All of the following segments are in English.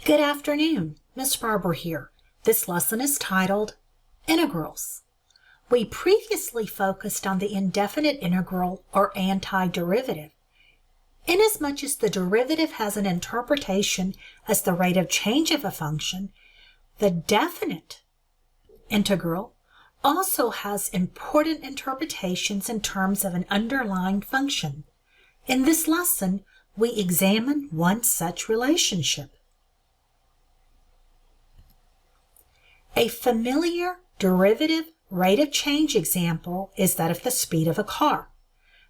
Good afternoon, Miss Barber here. This lesson is titled Integrals. We previously focused on the indefinite integral or antiderivative. Inasmuch as the derivative has an interpretation as the rate of change of a function, the definite integral also has important interpretations in terms of an underlying function. In this lesson, we examine one such relationship. A familiar derivative rate of change example is that of the speed of a car.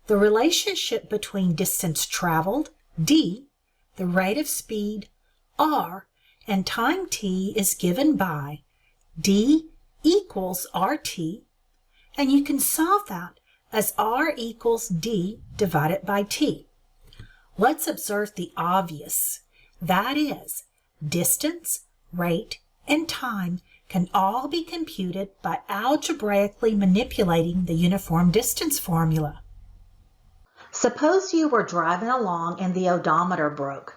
The relationship between distance traveled, d, the rate of speed, r, and time t is given by d equals rt, and you can solve that as r equals d divided by t. Let's observe the obvious. That is, distance, rate, and time can all be computed by algebraically manipulating the uniform distance formula. Suppose you were driving along and the odometer broke.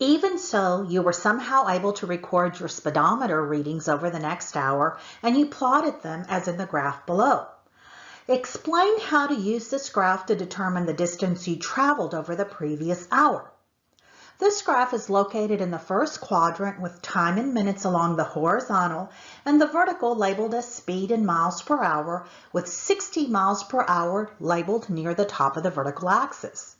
Even so, you were somehow able to record your speedometer readings over the next hour, and you plotted them as in the graph below. Explain how to use this graph to determine the distance you traveled over the previous hour. This graph is located in the first quadrant with time in minutes along the horizontal and the vertical labeled as speed in miles per hour, with 60 miles per hour labeled near the top of the vertical axis.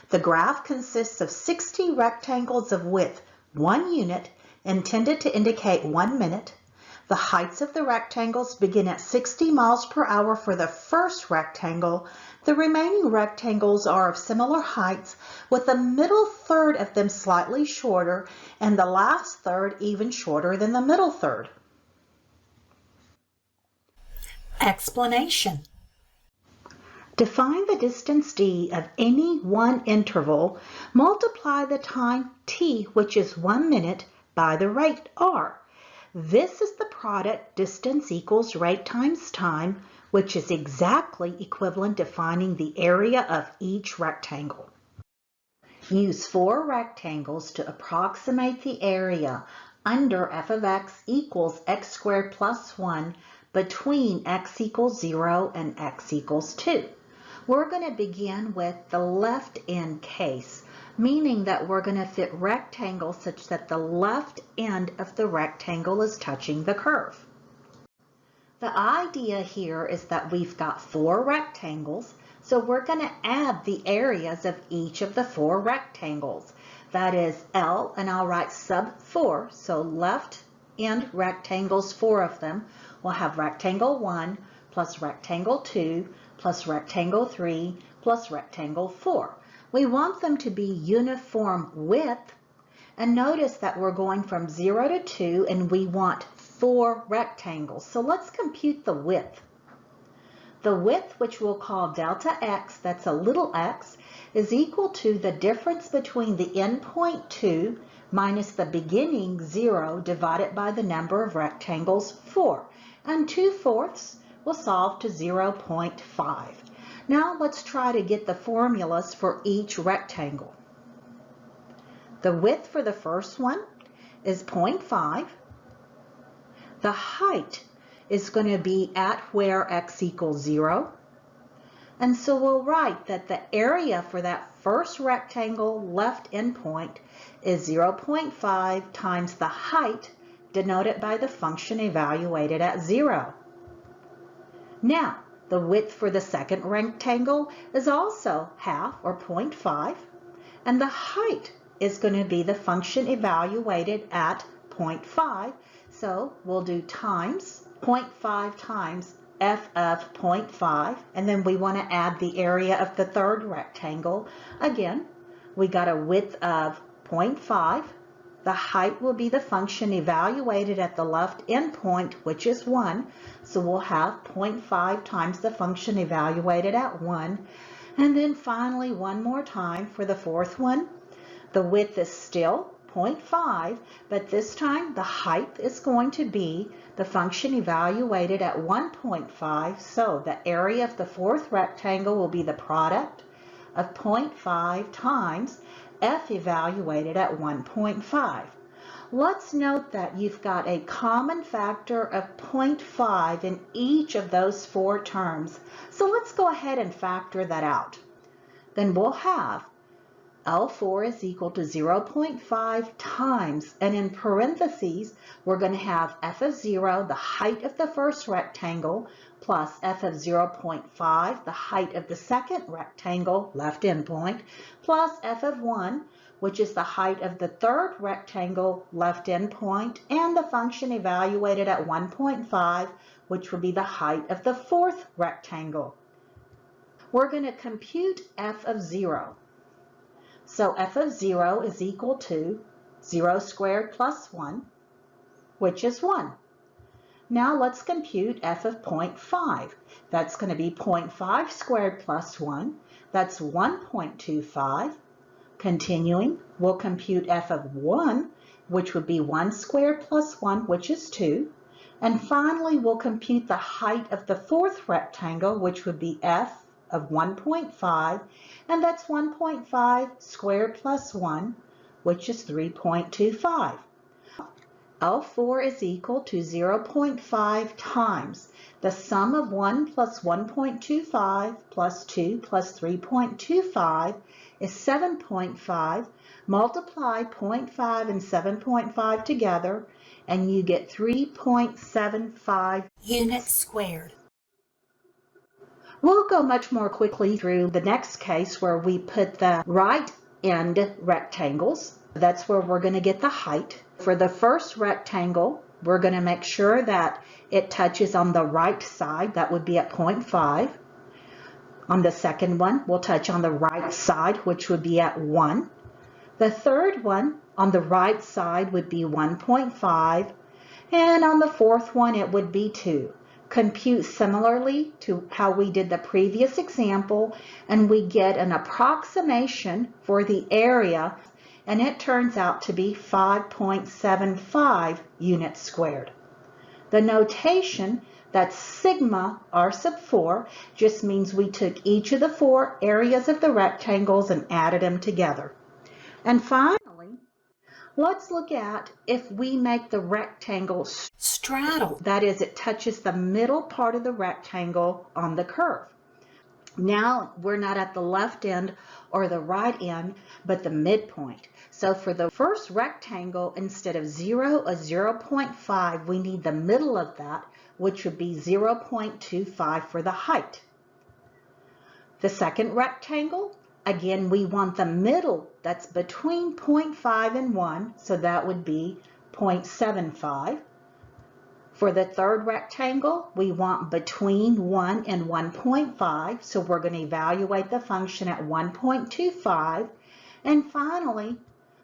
The graph consists of 60 rectangles of width 1 unit intended to indicate 1 minute. The heights of the rectangles begin at 60 miles per hour for the first rectangle. The remaining rectangles are of similar heights, with the middle third of them slightly shorter and the last third even shorter than the middle third. Explanation. Define the distance d of any one interval, multiply the time t, which is 1 minute, by the rate r. This is the product distance equals rate times time, which is exactly equivalent to finding the area of each rectangle. Use 4 rectangles to approximate the area under f of x equals x squared plus 1 between x equals 0 and x equals 2. We're going to begin with the left end case, meaning that we're going to fit rectangles such that the left end of the rectangle is touching the curve. The idea here is that we've got 4 rectangles, so we're going to add the areas of each of the 4 rectangles. That is L, and I'll write sub 4, so left end rectangles, 4 of them. We'll have rectangle 1 plus rectangle 2 plus rectangle 3 plus rectangle 4. We want them to be uniform width, and notice that we're going from 0 to 2 and we want 4 rectangles. So let's compute the width. The width, which we'll call delta x, that's a little x, is equal to the difference between the endpoint 2 minus the beginning 0 divided by the number of rectangles 4. And 2/4 will solve to 0.5. Now let's try to get the formulas for each rectangle. The width for the first one is 0.5. The height is going to be at where x equals 0. And so we'll write that the area for that first rectangle left endpoint is 0.5 times the height, denoted by the function evaluated at 0. Now, the width for the second rectangle is also half, or 0.5, and the height is going to be the function evaluated at 0.5. So we'll do times 0.5 times f of 0.5, and then we want to add the area of the third rectangle. Again, we got a width of 0.5. The height will be the function evaluated at the left endpoint, which is 1. So we'll have 0.5 times the function evaluated at 1. And then finally, one more time for the fourth one. The width is still 0.5, but this time the height is going to be the function evaluated at 1.5. So the area of the fourth rectangle will be the product of 0.5 times f evaluated at 1.5. Let's note that you've got a common factor of 0.5 in each of those four terms. So let's go ahead and factor that out. Then we'll have L4 is equal to 0.5 times, and in parentheses, we're going to have f of 0, the height of the first rectangle, plus f of 0.5, the height of the second rectangle, left endpoint, plus f of 1, which is the height of the third rectangle, left endpoint, and the function evaluated at 1.5, which would be the height of the fourth rectangle. We're going to compute f of 0. So f of 0 is equal to 0 squared plus 1, which is 1. Now let's compute f of 0.5. That's going to be 0.5 squared plus 1. That's 1.25. Continuing, we'll compute f of 1, which would be 1 squared plus 1, which is 2. And finally, we'll compute the height of the fourth rectangle, which would be f of 1.5, and that's 1.5 squared plus 1, which is 3.25. L4 is equal to 0.5 times the sum of 1 plus 1.25 plus 2 plus 3.25 is 7.5. Multiply 0.5 and 7.5 together, and you get 3.75 units squared. We'll go much more quickly through the next case where we put the right end rectangles. That's where we're going to get the height. For the first rectangle, we're going to make sure that it touches on the right side. That would be at 0.5. On the second one, we'll touch on the right side, which would be at 1. The third one on the right side would be 1.5. And on the fourth one, it would be 2. Compute similarly to how we did the previous example, and we get an approximation for the area, and it turns out to be 5.75 units squared. The notation, that's sigma r sub 4, just means we took each of the four areas of the rectangles and added them together. And finally, let's look at if we make the rectangle straddle. That is, it touches the middle part of the rectangle on the curve. Now we're not at the left end or the right end, but the midpoint. So for the first rectangle, instead of 0 or 0.5, we need the middle of that, which would be 0.25 for the height. The second rectangle, again, we want the middle that's between 0.5 and 1, so that would be 0.75. For the third rectangle, we want between 1 and 1.5, so we're going to evaluate the function at 1.25. And finally,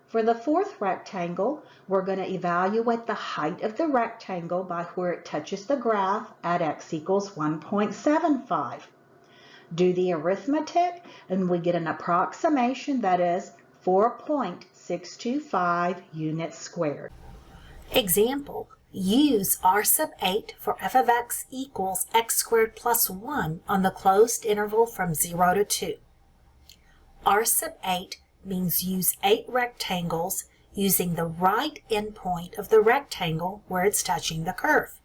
for the fourth rectangle, we're going to evaluate the height of the rectangle by where it touches the graph at x equals 1.75. Do the arithmetic, and we get an approximation that is 4.625 units squared. Example, use r sub 8 for f of x equals x squared plus 1 on the closed interval from 0 to 2. R sub 8 means use 8 rectangles using the right endpoint of the rectangle where it's touching the curve.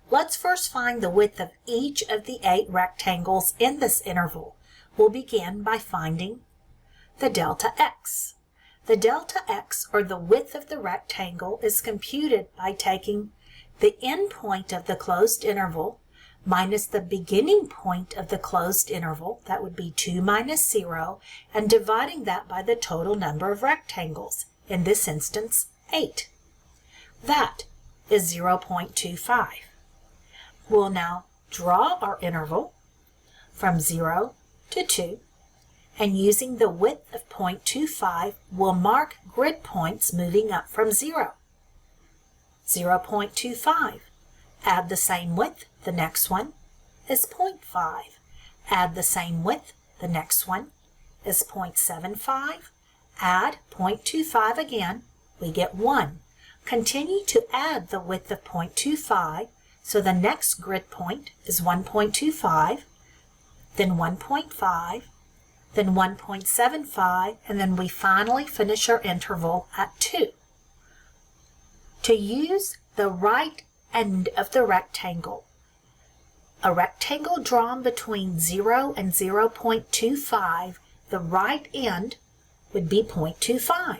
Let's first find the width of each of the 8 rectangles in this interval. We'll begin by finding the delta x. The delta x, or the width of the rectangle, is computed by taking the end point of the closed interval minus the beginning point of the closed interval, that would be 2 minus 0, and dividing that by the total number of rectangles, in this instance 8. That is 0.25. We'll now draw our interval from 0 to 2, and using the width of 0.25, we'll mark grid points moving up from 0. 0.25. Add the same width, the next one is 0.5. Add the same width, the next one is 0.75. Add 0.25 again, we get 1. Continue to add the width of 0.25, so the next grid point is 1.25, then 1.5, then 1.75, and then we finally finish our interval at 2. To use the right end of the rectangle, a rectangle drawn between 0 and 0.25, the right end would be 0.25.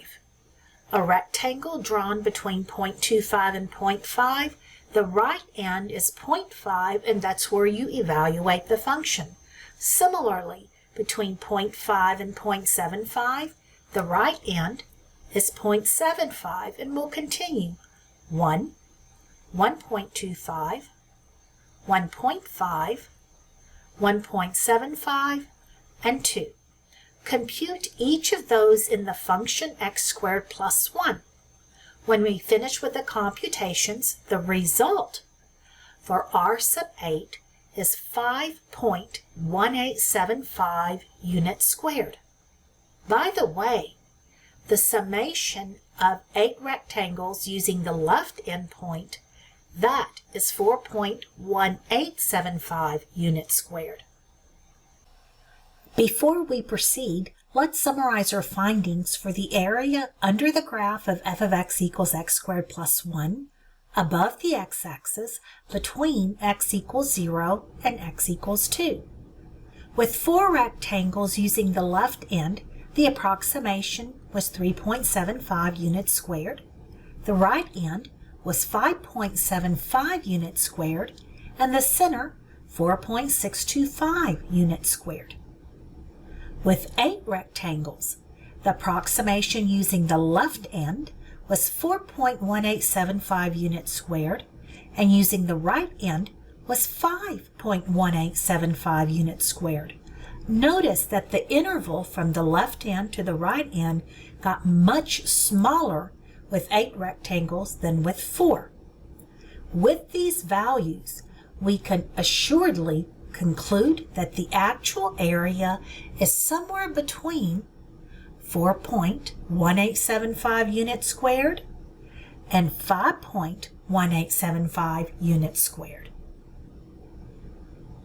A rectangle drawn between 0.25 and 0.5, the right end is 0.5, and that's where you evaluate the function. Similarly, between 0.5 and 0.75, the right end is 0.75, and we'll continue. 1, 1.25, 1.5, 1.75, and 2. Compute each of those in the function x squared plus 1. When we finish with the computations, the result for r sub 8 is 5.1875 units squared. By the way, the summation of 8 rectangles using the left endpoint, that is 4.1875 units squared. Before we proceed, let's summarize our findings for the area under the graph of f of x equals x squared plus 1, above the x-axis, between x equals 0 and x equals 2. With 4 rectangles using the left end, the approximation was 3.75 units squared. The right end was 5.75 units squared, and the center 4.625 units squared. With 8 rectangles, the approximation using the left end was 4.1875 units squared, and using the right end was 5.1875 units squared. Notice that the interval from the left end to the right end got much smaller with 8 rectangles than with 4. With these values, we can assuredly conclude that the actual area is somewhere between 4.1875 units squared and 5.1875 units squared.